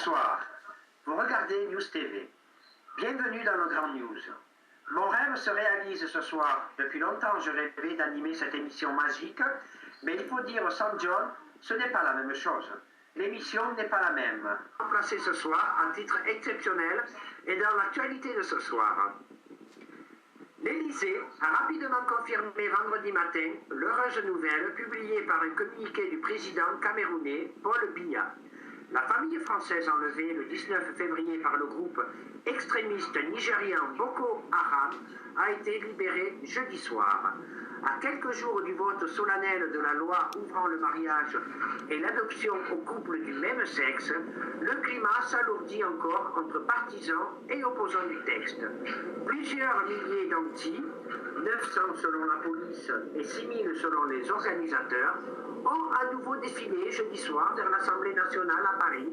Bonsoir, vous regardez News TV. Bienvenue dans nos grandes news. Mon rêve se réalise ce soir. Depuis longtemps, je rêvais d'animer cette émission magique, mais il faut dire sans John, ce n'est pas la même chose. L'émission n'est pas la même. Placé ce soir en titre exceptionnel et dans l'actualité de ce soir. L'Élysée a rapidement confirmé vendredi matin l'heureuse nouvelle publiée par un communiqué du président camerounais Paul Biya. La famille française enlevée le 19 février par le groupe extrémiste nigérian Boko Haram a été libérée jeudi soir. À quelques jours du vote solennel de la loi ouvrant le mariage et l'adoption aux couples du même sexe, le climat s'alourdit encore entre partisans et opposants du texte. Plusieurs milliers d'Antilles, 900 selon la police et 6000 selon les organisateurs, ont à nouveau défilé jeudi soir vers l'Assemblée nationale à Paris,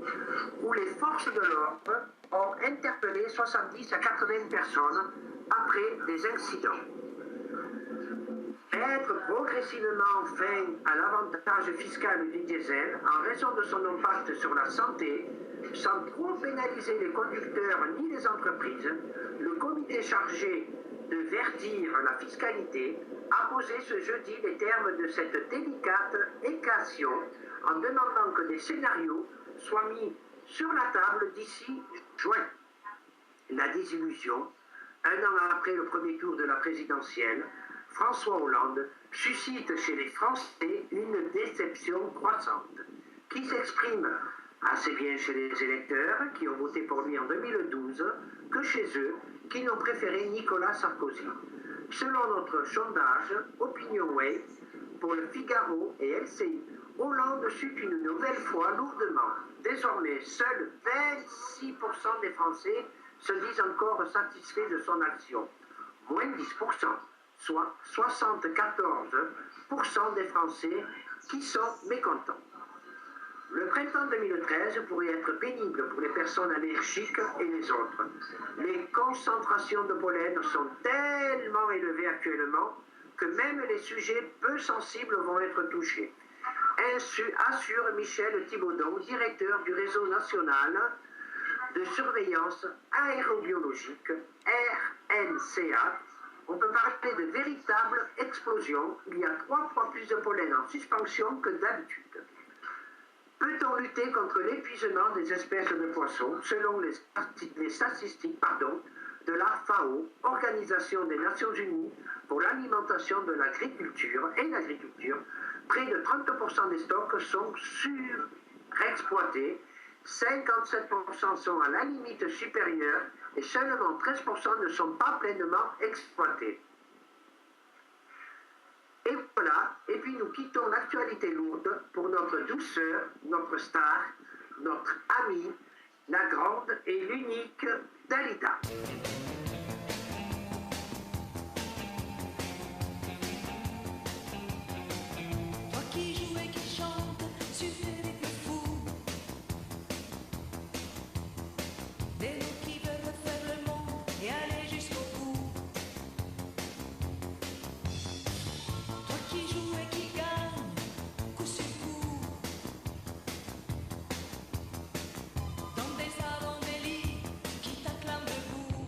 où les forces de l'ordre ont interpellé 70 à 80 personnes après des incidents. Mettre progressivement fin à l'avantage fiscal du diesel en raison de son impact sur la santé, sans trop pénaliser les conducteurs ni les entreprises, le comité chargé de verdir la fiscalité a posé ce jeudi les termes de cette délicate équation en demandant que des scénarios soient mis sur la table d'ici juin. La désillusion, un an après le premier tour de la présidentielle, François Hollande suscite chez les Français une déception croissante, qui s'exprime assez bien chez les électeurs qui ont voté pour lui en 2012 que chez eux qui n'ont préféré Nicolas Sarkozy. Selon notre sondage OpinionWay pour le Figaro et LCI, Hollande chute une nouvelle fois lourdement. Désormais, seuls 26% des Français se disent encore satisfaits de son action, moins 10%. Soit 74% des Français qui sont mécontents. Le printemps 2013 pourrait être pénible pour les personnes allergiques et les autres. Les concentrations de pollen sont tellement élevées actuellement que même les sujets peu sensibles vont être touchés. Assure Michel Thibaudon, directeur du réseau national de surveillance aérobiologique RNCA. On peut parler de véritable explosion. Il y a 3 fois plus de pollen en suspension que d'habitude. Peut-on lutter contre l'épuisement des espèces de poissons? Selon les statistiques de la FAO, Organisation des Nations Unies pour l'alimentation de l'agriculture et l'agriculture, près de 30% des stocks sont surexploités, 57% sont à la limite supérieure et seulement 13% ne sont pas pleinement exploités. Et voilà, et puis nous quittons l'actualité lourde pour notre douceur, notre star, notre amie, la grande et l'unique Dalida. Toi qui joues et qui chante sur les plus fous, des mots qui veulent faire le monde et aller jusqu'au bout. Toi qui joues et qui gagne coup sur coup, dans des salons d'élite qui t'acclament debout.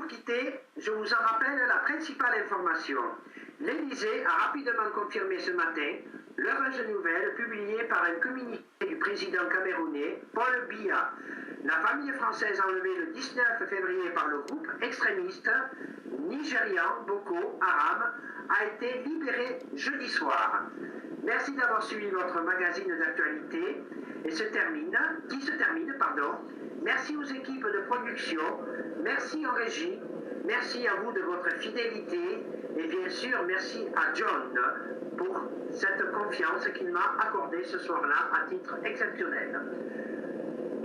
quitter, je vous en rappelle la principale information. L'Élysée a rapidement confirmé ce matin l'heureuse nouvelle publiée par un communiqué du président camerounais Paul Biya. La famille française enlevée le 19 février par le groupe extrémiste nigérian Boko Haram a été libérée jeudi soir. Merci d'avoir suivi votre magazine d'actualité qui se termine. Merci aux équipes de production, merci aux régies, merci à vous de votre fidélité et bien sûr merci à John pour cette confiance qu'il m'a accordée ce soir-là à titre exceptionnel.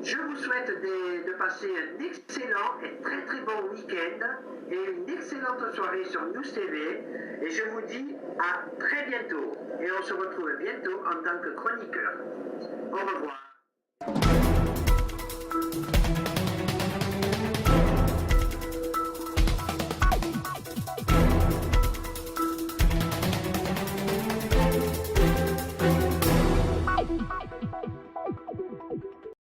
Je vous souhaite de passer un excellent et très très bon week-end et une excellente soirée sur News TV et je vous dis à très bientôt et on se retrouve bientôt en tant que chroniqueur. Au revoir.